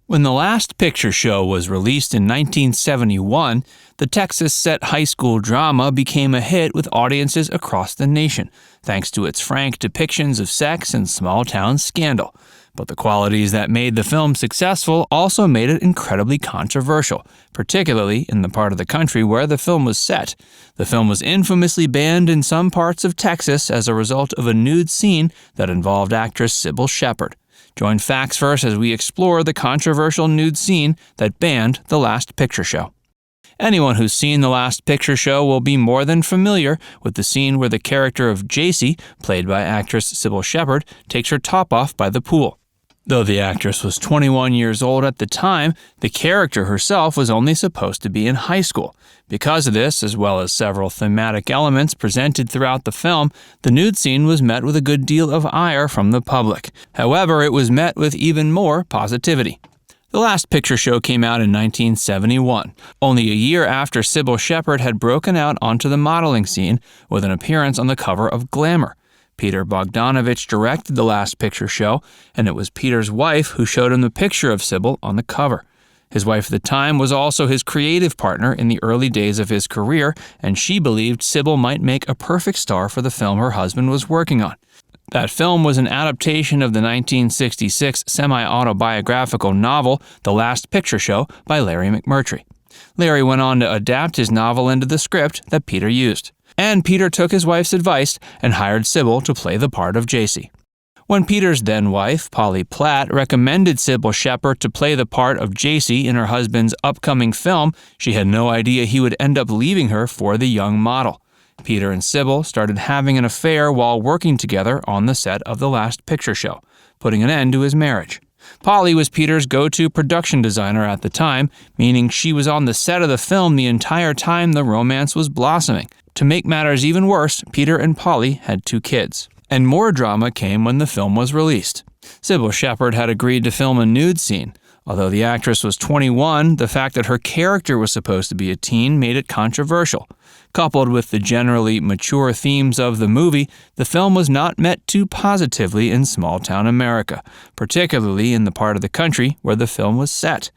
When The Last Picture Show was released in 1971, the Texas-set high school drama became a hit with audiences across the nation, thanks to its frank depictions of sex and small-town scandal. But the qualities that made the film successful also made it incredibly controversial, particularly in the part of the country where the film was set. The film was infamously banned in some parts of Texas as a result of a nude scene that involved actress Cybill Shepherd. Join Facts First as we explore the controversial nude scene that banned The Last Picture Show. Anyone who's seen The Last Picture Show will be more than familiar with the scene where the character of Jacy, played by actress Cybill Shepherd, takes her top off by the pool. Though the actress was 21 years old at the time, the character herself was only supposed to be in high school. Because of this, as well as several thematic elements presented throughout the film, the nude scene was met with a good deal of ire from the public. However, it was met with even more positivity. The Last Picture Show came out in 1971, only a year after Cybill Shepherd had broken out onto the modeling scene with an appearance on the cover of Glamour. Peter Bogdanovich directed The Last Picture Show, and it was Peter's wife who showed him the picture of Cybill on the cover. His wife at the time was also his creative partner in the early days of his career, and she believed Cybill might make a perfect star for the film her husband was working on. That film was an adaptation of the 1966 semi-autobiographical novel The Last Picture Show by Larry McMurtry. Larry went on to adapt his novel into the script that Peter used. And Peter took his wife's advice and hired Cybill to play the part of Jacy. When Peter's then-wife, Polly Platt, recommended Cybill Shepherd to play the part of Jacy in her husband's upcoming film, she had no idea he would end up leaving her for the young model. Peter and Cybill started having an affair while working together on the set of The Last Picture Show, putting an end to his marriage. Polly was Peter's go-to production designer at the time, meaning she was on the set of the film the entire time the romance was blossoming. To make matters even worse, Peter and Polly had 2 kids. And more drama came when the film was released. Cybill Shepherd had agreed to film a nude scene. Although the actress was 21, the fact that her character was supposed to be a teen made it controversial. Coupled with the generally mature themes of the movie, the film was not met too positively in small-town America, particularly in the part of the country where the film was set.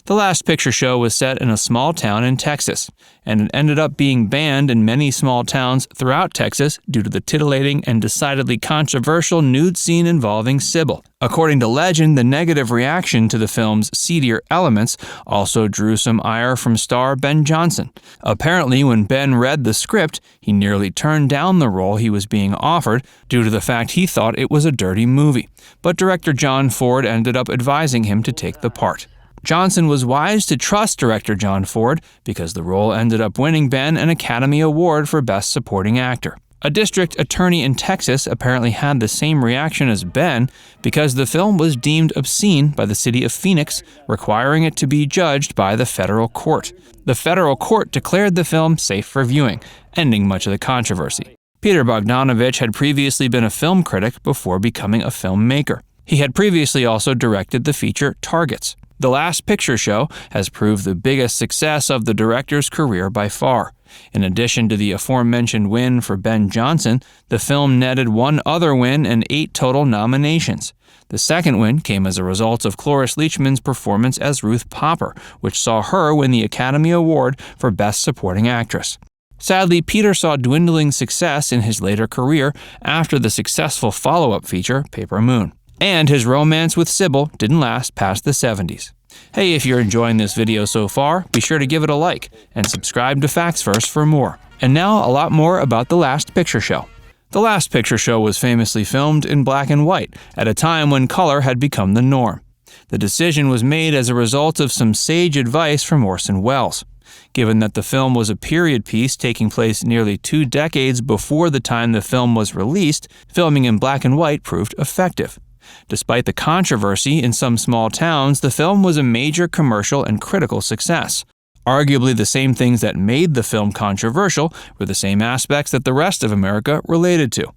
The Last Picture Show was set in a small town in Texas, and it ended up being banned in many small towns throughout Texas due to the titillating and decidedly controversial nude scene involving Cybill. According to legend, the negative reaction to the film's seedier elements also drew some ire from star Ben Johnson. Apparently, when Ben read the script, he nearly turned down the role he was being offered due to the fact he thought it was a dirty movie. But director John Ford ended up advising him to take the part. Johnson was wise to trust director John Ford because the role ended up winning Ben an Academy Award for Best Supporting Actor. A district attorney in Texas apparently had the same reaction as Ben because the film was deemed obscene by the city of Phoenix, requiring it to be judged by the federal court. The federal court declared the film safe for viewing, ending much of the controversy. Peter Bogdanovich had previously been a film critic before becoming a filmmaker. He had previously also directed the feature Targets. The Last Picture Show has proved the biggest success of the director's career by far. In addition to the aforementioned win for Ben Johnson, the film netted 1 other win and 8 total nominations. The second win came as a result of Cloris Leachman's performance as Ruth Popper, which saw her win the Academy Award for Best Supporting Actress. Sadly, Peter saw dwindling success in his later career after the successful follow-up feature, Paper Moon. And his romance with Cybill didn't last past the 70s. Hey, if you're enjoying this video so far, be sure to give it a like and subscribe to Facts First for more. And now a lot more about The Last Picture Show. The Last Picture Show was famously filmed in black and white at a time when color had become the norm. The decision was made as a result of some sage advice from Orson Welles. Given that the film was a period piece taking place nearly 2 decades before the time the film was released, filming in black and white proved effective. Despite the controversy in some small towns, the film was a major commercial and critical success. Arguably, the same things that made the film controversial were the same aspects that the rest of America related to.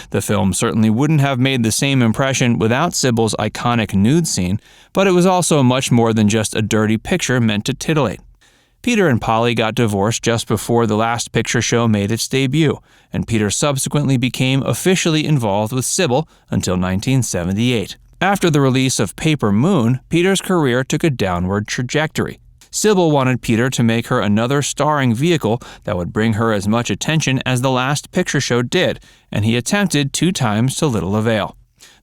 The film certainly wouldn't have made the same impression without Cybill's iconic nude scene, but it was also much more than just a dirty picture meant to titillate. Peter and Polly got divorced just before The Last Picture Show made its debut, and Peter subsequently became officially involved with Cybill until 1978. After the release of Paper Moon, Peter's career took a downward trajectory. Cybill wanted Peter to make her another starring vehicle that would bring her as much attention as the last picture show did, and he attempted 2 times to little avail.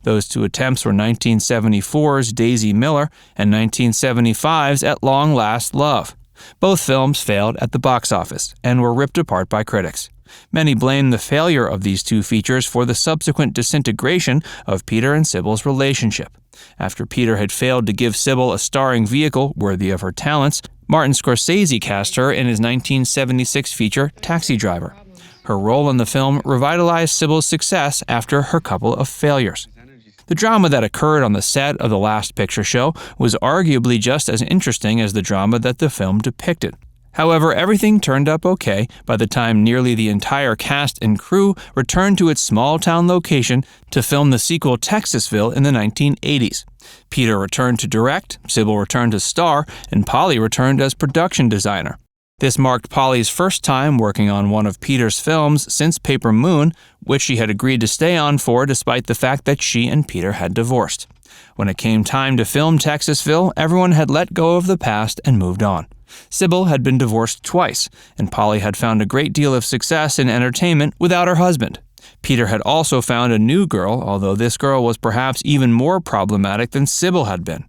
Those 2 attempts were 1974's Daisy Miller and 1975's At Long Last Love. Both films failed at the box office and were ripped apart by critics. Many blame the failure of these 2 features for the subsequent disintegration of Peter and Cybill's relationship. After Peter had failed to give Cybill a starring vehicle worthy of her talents, Martin Scorsese cast her in his 1976 feature Taxi Driver. Her role in the film revitalized Cybill's success after her couple of failures. The drama that occurred on the set of the last picture show was arguably just as interesting as the drama that the film depicted. However, everything turned up okay by the time nearly the entire cast and crew returned to its small-town location to film the sequel Texasville in the 1980s. Peter returned to direct, Cybill returned to star, and Polly returned as production designer. This marked Polly's first time working on one of Peter's films since Paper Moon, which she had agreed to stay on for despite the fact that she and Peter had divorced. When it came time to film Texasville, everyone had let go of the past and moved on. Cybill had been divorced twice, and Polly had found a great deal of success in entertainment without her husband. Peter had also found a new girl, although this girl was perhaps even more problematic than Cybill had been.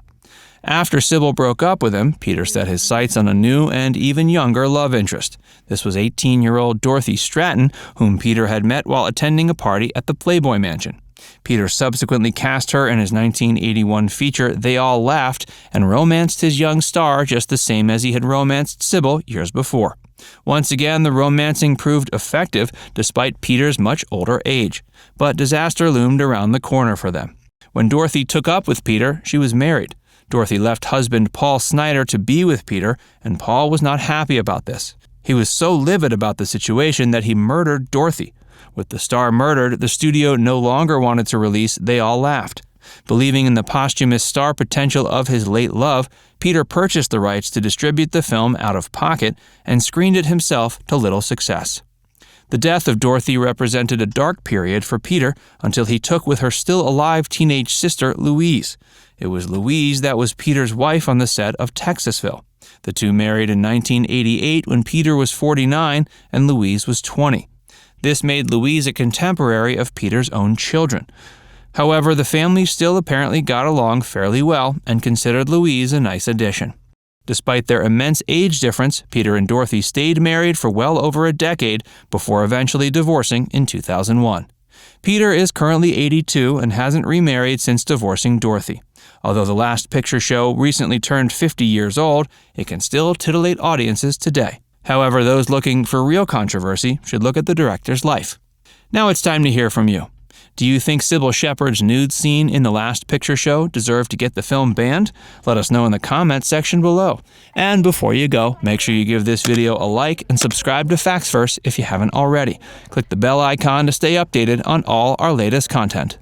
After Cybill broke up with him, Peter set his sights on a new and even younger love interest. This was 18-year-old Dorothy Stratton, whom Peter had met while attending a party at the Playboy Mansion. Peter subsequently cast her in his 1981 feature They All Laughed and romanced his young star just the same as he had romanced Cybill years before. Once again, the romancing proved effective despite Peter's much older age, but disaster loomed around the corner for them. When Dorothy took up with Peter, she was married. Dorothy left husband Paul Snyder to be with Peter, and Paul was not happy about this. He was so livid about the situation that he murdered Dorothy. With the star murdered, the studio no longer wanted to release They All Laughed. Believing in the posthumous star potential of his late love, Peter purchased the rights to distribute the film out of pocket and screened it himself to little success. The death of Dorothy represented a dark period for Peter until he took with her still alive teenage sister, Louise. It was Louise that was Peter's wife on the set of Texasville. The two married in 1988 when Peter was 49 and Louise was 20. This made Louise a contemporary of Peter's own children. However, the family still apparently got along fairly well and considered Louise a nice addition. Despite their immense age difference, Peter and Dorothy stayed married for well over a decade before eventually divorcing in 2001. Peter is currently 82 and hasn't remarried since divorcing Dorothy. Although the last picture show recently turned 50 years old, it can still titillate audiences today. However, those looking for real controversy should look at the director's life. Now it's time to hear from you. Do you think Cybill Shepherd's nude scene in the last picture show deserved to get the film banned? Let us know in the comments section below. And before you go, make sure you give this video a like and subscribe to Facts First if you haven't already. Click the bell icon to stay updated on all our latest content.